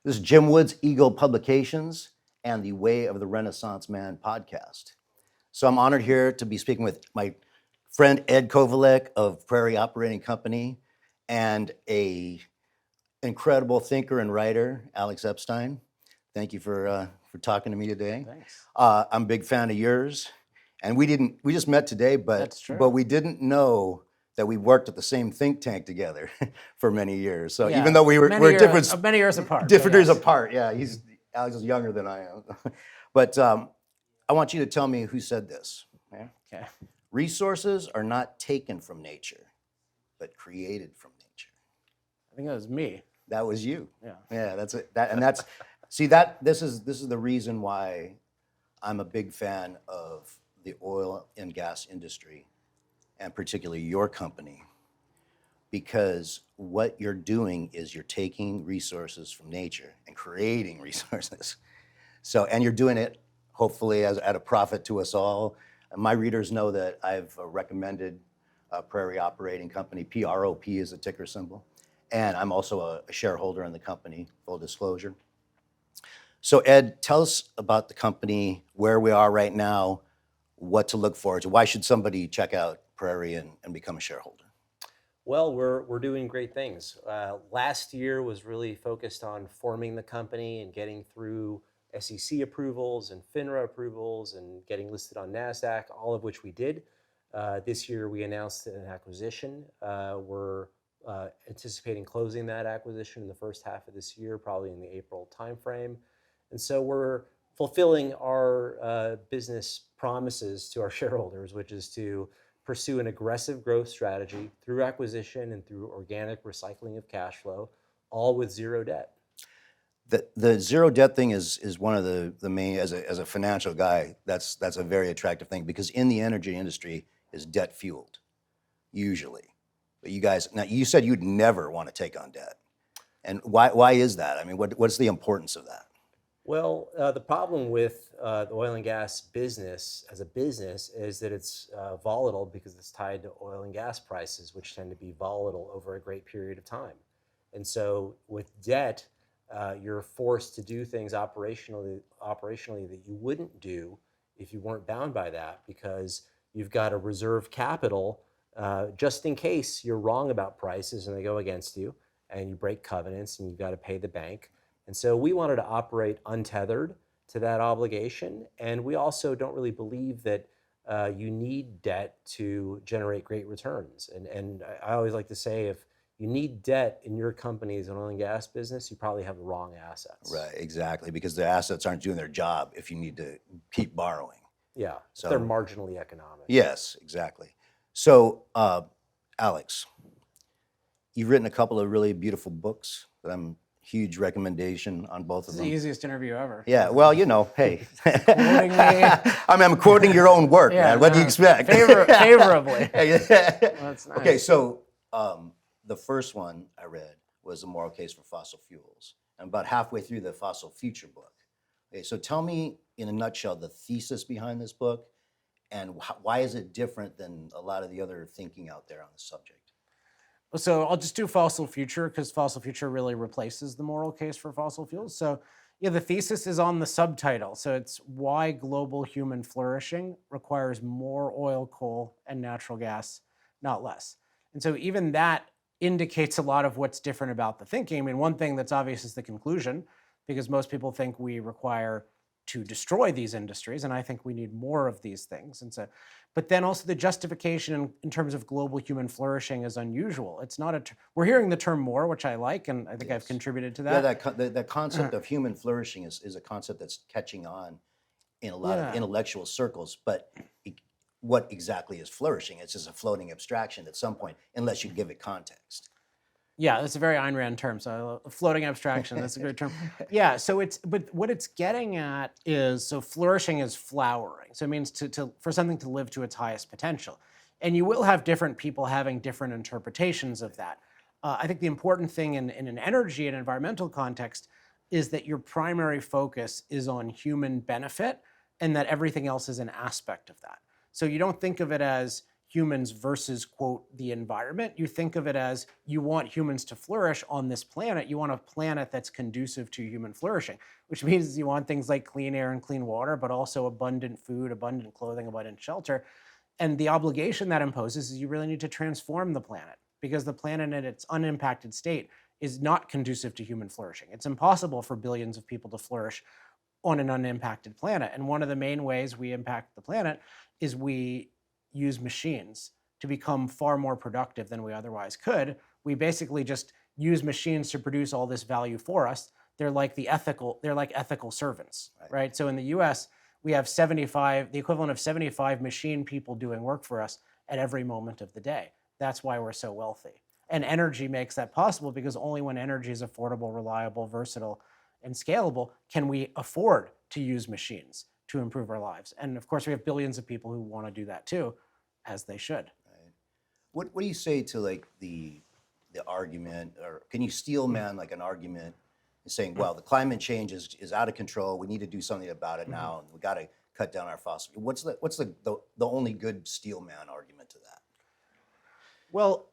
This is Jim Wood's Eagle Publications and the Way of the Renaissance Man podcast. So I'm honored here to be speaking with my friend Ed Kovalek of Prarie Operating Company and a incredible thinker and writer, Alex Epstein. Thank you for talking to me today. Thanks. I'm a big fan of yours, and we just met today, That's true. but we didn't know that we worked at the same think tank together for many years. So Yeah, even though we're many years different apart. but years yes. apart, yeah, Alex is younger than I am. But I want you to tell me who said this. Okay. Resources are not taken from nature, but created from nature. I think that was me. That was you. Yeah. Yeah, that's it. This is the reason why I'm a big fan of the oil and gas industry, and particularly your company, because what you're doing is you're taking resources from nature and creating resources. So, and you're doing it hopefully at a profit to us all. And my readers know that I've recommended Prarie Operating Company. PROP is a ticker symbol. And I'm also a shareholder in the company, full disclosure. So Ed, tell us about the company, where we are right now, what to look forward to. Why should somebody check out Prarie and become a shareholder? Well, we're doing great things. Last year was really focused on forming the company and getting through SEC approvals and FINRA approvals and getting listed on NASDAQ, all of which we did. This year we announced an acquisition. We're anticipating closing that acquisition in the first half of this year, probably in the April timeframe. And so we're fulfilling our business promises to our shareholders, which is to pursue an aggressive growth strategy through acquisition and through organic recycling of cash flow, all with zero debt. The zero debt thing is one of the main, as a financial guy, that's a very attractive thing, because in the energy industry is debt fueled, usually. But you guys, now you said you'd never want to take on debt. And why is that? I mean, what's the importance of that? Well, the problem with the oil and gas business as a business is that it's volatile because it's tied to oil and gas prices, which tend to be volatile over a great period of time. And so with debt, you're forced to do things operationally that you wouldn't do if you weren't bound by that, because you've got to reserve capital just in case you're wrong about prices and they go against you and you break covenants and you've got to pay the bank. And so we wanted to operate untethered to that obligation. And we also don't really believe that you need debt to generate great returns. And I always like to say, if you need debt in your company's oil and gas business, you probably have the wrong assets. Right, exactly, because the assets aren't doing their job if you need to keep borrowing. Yeah, So they're marginally economic. yes, exactly. So Alex, you've written a couple of really beautiful books that I'm huge recommendation on both of It's them. the easiest interview ever. Yeah, well, you know, hey. Quoting me. I'm quoting your own work, Yeah, man. What do you expect? favorably. That's nice. Okay, so the first one I read was The Moral Case for Fossil Fuels. I'm about halfway through the Fossil Future book. Okay, so tell me in a nutshell the thesis behind this book, and why is it different than a lot of the other thinking out there on the subject? So I'll just do Fossil Future, because Fossil Future really replaces The Moral Case for Fossil Fuels. So yeah, the thesis is on the subtitle. So it's why global human flourishing requires more oil, coal, and natural gas, not less. And so even that indicates a lot of what's different about the thinking. I mean, one thing that's obvious is the conclusion, because most people think we require to destroy these industries, and I think we need more of these things. And so, but then also the justification in terms of global human flourishing is unusual. It's not we're hearing the term more, which I like, and I think I've contributed to that. Yeah, that concept of human flourishing is a concept that's catching on in a lot of intellectual circles, but what exactly is flourishing? It's just a floating abstraction at some point, unless you give it context. Yeah, that's a very Ayn Rand term. So floating abstraction, that's a good term. Yeah, so but what it's getting at is, so flourishing is flowering. So it means for something to live to its highest potential. And you will have different people having different interpretations of that. I think the important thing in an energy and environmental context is that your primary focus is on human benefit, and that everything else is an aspect of that. So you don't think of it as humans versus, quote, the environment. You think of it as you want humans to flourish on this planet. You want a planet that's conducive to human flourishing, which means you want things like clean air and clean water, but also abundant food, abundant clothing, abundant shelter. And the obligation that imposes is you really need to transform the planet, because the planet in its unimpacted state is not conducive to human flourishing. It's impossible for billions of people to flourish on an unimpacted planet. And one of the main ways we impact the planet is we use machines to become far more productive than we otherwise could. We basically just use machines to produce all this value for us. They're like ethical servants, right? So in the US, we have the equivalent of 75 machine people doing work for us at every moment of the day. That's why we're so wealthy. And energy makes that possible, because only when energy is affordable, reliable, versatile, and scalable can we afford to use machines to improve our lives. And of course, we have billions of people who want to do that too, as they should. Right. What do you say to like the argument, or can you steel man like an argument saying, well, the climate change is out of control, we need to do something about it now, and we got to cut down our fossil fuel? What's the only good steel man argument to that? Well,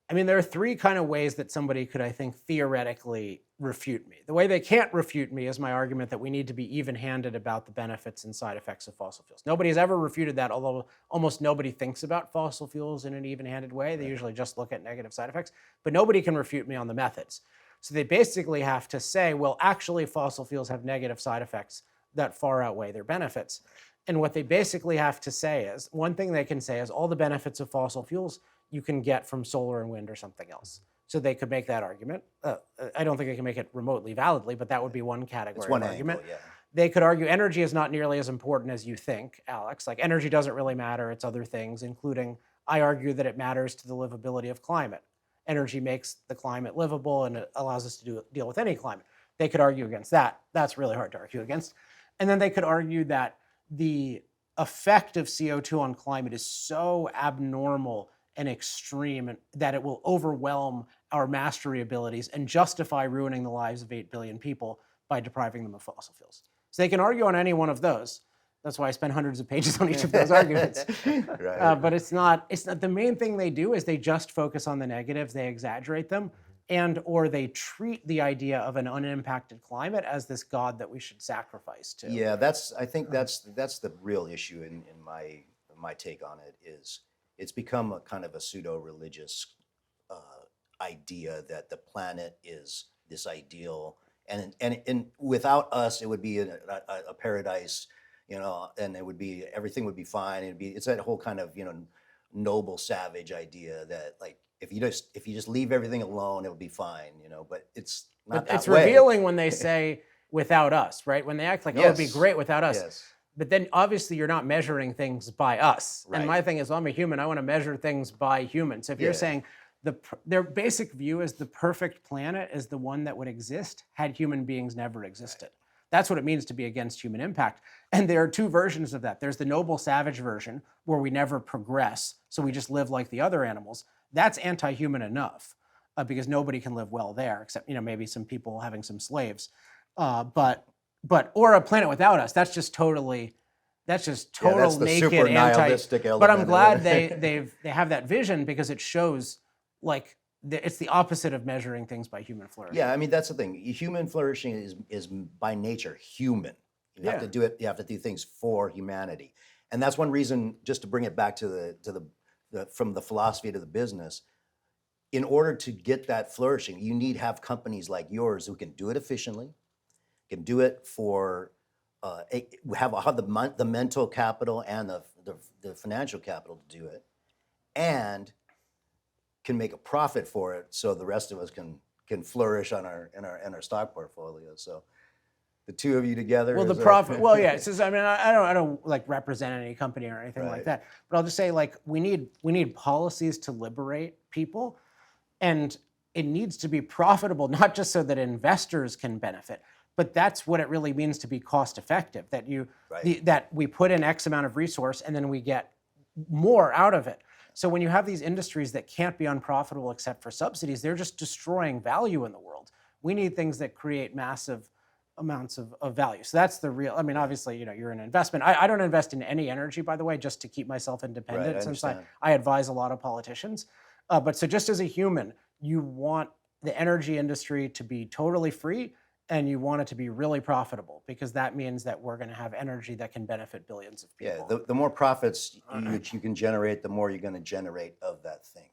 I mean, there are three kind of ways that somebody could, I think, theoretically refute me. The way they can't refute me is my argument that we need to be even-handed about the benefits and side effects of fossil fuels. Nobody has ever refuted that, although almost nobody thinks about fossil fuels in an even-handed way. They usually just look at negative side effects. But nobody can refute me on the methods. So they basically have to say, well, actually, fossil fuels have negative side effects that far outweigh their benefits. And what they basically have to say is, one thing they can say is all the benefits of fossil fuels you can get from solar and wind or something else. So they could make that argument. I don't think they can make it remotely validly, but that would be one category of argument. Angle, yeah. They could argue energy is not nearly as important as you think, Alex. Like, energy doesn't really matter. It's other things, including, I argue that it matters to the livability of climate. Energy makes the climate livable, and it allows us to deal with any climate. They could argue against that. That's really hard to argue against. And then they could argue that the effect of CO2 on climate is so abnormal and extreme that it will overwhelm our mastery abilities and justify ruining the lives of 8 billion people by depriving them of fossil fuels. So they can argue on any one of those. That's why I spend hundreds of pages on each of those arguments. Right. But it's not the main thing they do is they just focus on the negatives, they exaggerate them, or they treat the idea of an unimpacted climate as this god that we should sacrifice to. Yeah, I think that's the real issue in my take on it. Is it's become a kind of a pseudo-religious idea that the planet is this ideal, and without us, it would be a paradise, and everything would be fine. It's that whole kind of noble savage idea that, like, if you just leave everything alone, it would be fine, But it's not that way. It's revealing when they say without us, right? When they act like, oh, it'd be great without us. Yes. But then obviously you're not measuring things by us. Right. And my thing is, well, I'm a human. I want to measure things by humans. So if you're saying their basic view is the perfect planet is the one that would exist had human beings never existed. Right. That's what it means to be against human impact. And there are two versions of that. There's the noble savage version where we never progress, so we just live like the other animals. That's anti-human enough because nobody can live well there, except maybe some people having some slaves. Or a planet without us. That's just total that's the naked super nihilistic element. But I'm glad they have that vision, because it shows like it's the opposite of measuring things by human flourishing. Yeah, I mean, that's the thing. Human flourishing is by nature human. You have to do it. You have to do things for humanity, and that's one reason. Just to bring it back to the from the philosophy to the business, in order to get that flourishing, you need to have companies like yours who can do it efficiently, can do it for have the mental capital and the financial capital to do it, and can make a profit for it, so the rest of us can flourish on our stock portfolio. So the two of you together. Well, the profit. Well, yeah. It's just, I mean, I don't like represent any company or anything like that. But I'll just say, like, we need policies to liberate people, and it needs to be profitable, not just so that investors can benefit, but that's what it really means to be cost effective. That that we put in X amount of resource and then we get more out of it. So when you have these industries that can't be unprofitable except for subsidies, they're just destroying value in the world. We need things that create massive amounts of value. So that's the real, I mean, obviously, you're an investment. I don't invest in any energy, by the way, just to keep myself independent, I since understand. I advise a lot of politicians. But so just as a human, you want the energy industry to be totally free, and you want it to be really profitable, because that means that we're going to have energy that can benefit billions of Yeah, people. the more profits you can generate, the more you're going to generate of that thing.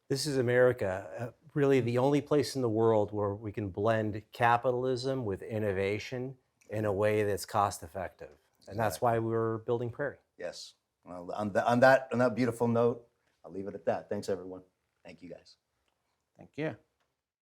This is America, really the only place in the world where we can blend capitalism with innovation in a way that's cost effective. And that's why we're building Prarie. Yes. Well, on that beautiful note, I'll leave it at that. Thanks, everyone. Thank you, guys. Thank you.